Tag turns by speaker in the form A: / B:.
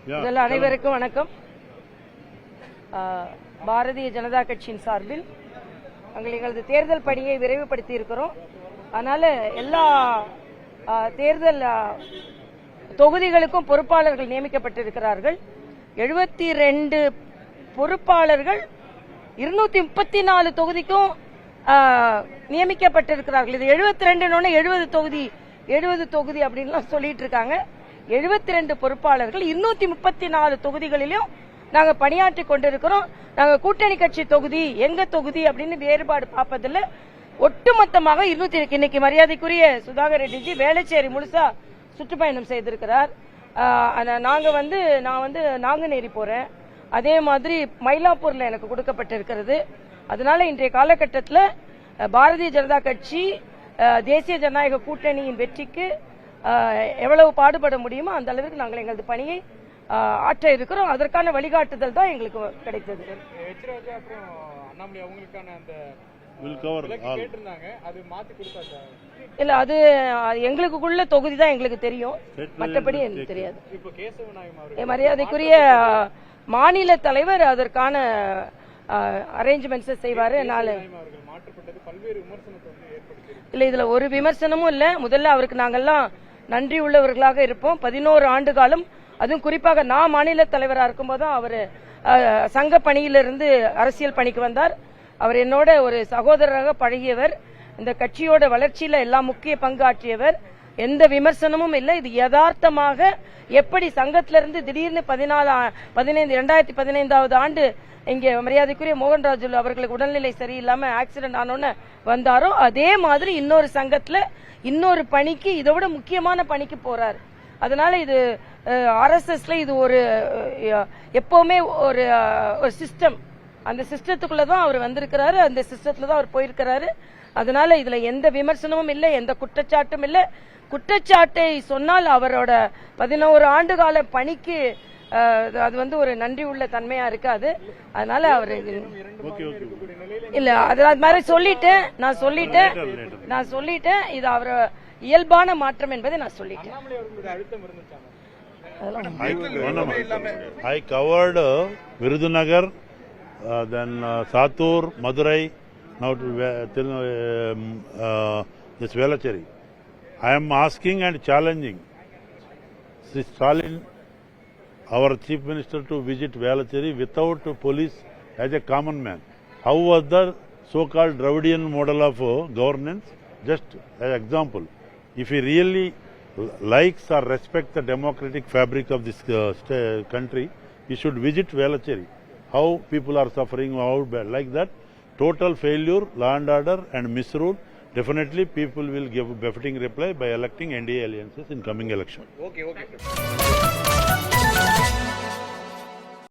A: முதல்ல அனைவருக்கும் வணக்கம். பாரதிய ஜனதா கட்சியின் சார்பில் எங்களது தேர்தல் பணியை விரைவுபடுத்தி இருக்கிறோம். அதனால எல்லா தேர்தல் தொகுதிகளுக்கும் பொறுப்பாளர்கள் நியமிக்கப்பட்டிருக்கிறார்கள். 72 பொறுப்பாளர்கள் 234 தொகுதிக்கும் நியமிக்கப்பட்டிருக்கிறார்கள். இது 72 70 தொகுதி அப்படின்லாம் சொல்லிட்டு இருக்காங்க. 72 பொறுப்பாளர்கள் 234 தொகுதிகளிலும் நாங்க பணியாற்றி கொண்டிருக்கிறோம். நாங்க கூட்டணி கட்சி தொகுதி எங்க தொகுதி அப்படின்னு வேறுபாடு பார்ப்பதில்லை. ஒட்டுமொத்தமாக இன்னைக்கு மரியாதைக்குரிய சுதாகர் ரெட்டிஜி வேளச்சேரி முழுசா சுற்றுப்பயணம் செய்திருக்கிறார். நான் நாங்குநேரி போறேன். அதே மாதிரி மயிலாப்பூர்ல எனக்கு கொடுக்கப்பட்டிருக்கிறது. அதனால இன்றைய காலகட்டத்தில் பாரதிய ஜனதா கட்சி தேசிய ஜனநாயக கூட்டணியின் வெற்றிக்கு எவ்வளவு பாடுபட முடியுமோ அந்த அளவுக்கு நாங்கள் எங்களது பணியை ஆற்ற இருக்கிறோம். அதற்கான வழிகாட்டுதல் தான் எங்களுக்கு கிடைத்தது. இல்ல அது எங்களுக்குள்ள தொகுதி தான் எங்களுக்கு தெரியும், மற்றபடி எனக்கு தெரியாது. மரியாதைக்குரிய மாநில தலைவர் அதற்கான அரேஞ்ச்மெண்ட்ஸ் செய்வாரு. இல்ல இதுல ஒரு விமர்சனமும் இல்ல. முதல்ல அவருக்கு நாங்கெல்லாம் நன்றி உள்ளவர்களாக இருப்போம். 11 ஆண்டு காலம், அதுவும் குறிப்பாக நான் மாநில தலைவராக இருக்கும்போது அவர் சங்க பணியிலிருந்து அரசியல் பணிக்கு வந்தார். அவர் என்னோட ஒரு சகோதரராக பழகியவர். இந்த கட்சியோட வளர்ச்சியில எல்லாம் முக்கிய பங்கு ஆற்றியவர். எந்த விமர்சனமும் இல்லை. இது யதார்த்தமாக எப்படி சங்கத்திலிருந்து திடீர்னு 2015வது ஆண்டு இங்கே மரியாதைக்குரிய மோகன்ராஜு அவர்களுக்கு உடல்நிலை சரியில்லாம ஆக்சிடென்ட் ஆனோன்னு வந்தாரோ அதே மாதிரி இன்னொரு சங்கத்துல இன்னொரு பணிக்கு இதை விட முக்கியமான பணிக்கு போறாரு. அதனால இது RSSல இது ஒரு எப்பவுமே ஒரு சிஸ்டம். அந்த சிஸ்டத்துக்குள்ளதான் அவர் வந்திருக்கிறாரு, அந்த சிஸ்டத்துல தான் அவர் போயிருக்கிறாரு. அதனால இதுல எந்த விமர்சனமும் இல்லை, எந்த குற்றச்சாட்டும் இல்லை. குற்றச்சாட்டை சொன்னால் அவரோட 11 ஆண்டு கால பணிக்கு அது ஒரு நன்றி உள்ள தன்மையா இருக்காது. அதனால அவரு இல்ல அது மாதிரி நான் சொல்லிட்டேன். இது அவர் இயல்பான மாற்றம் என்பதை நான் சொல்லிட்டேன்.
B: I covered Virudhunagar, then Satur, Madurai, now till this Velacheri. I am asking and challenging Sri Stalin, our Chief Minister, to visit Velacheri without police as a common man. How was the so-called Dravidian model of governance? Just as example, if he really likes or respects the democratic fabric of this country, he should visit Velacheri. How people are suffering, how bad, like that. Total failure, law and order and misrule. Definitely people will give a befitting reply by electing NDA alliances in coming election.
C: Okay.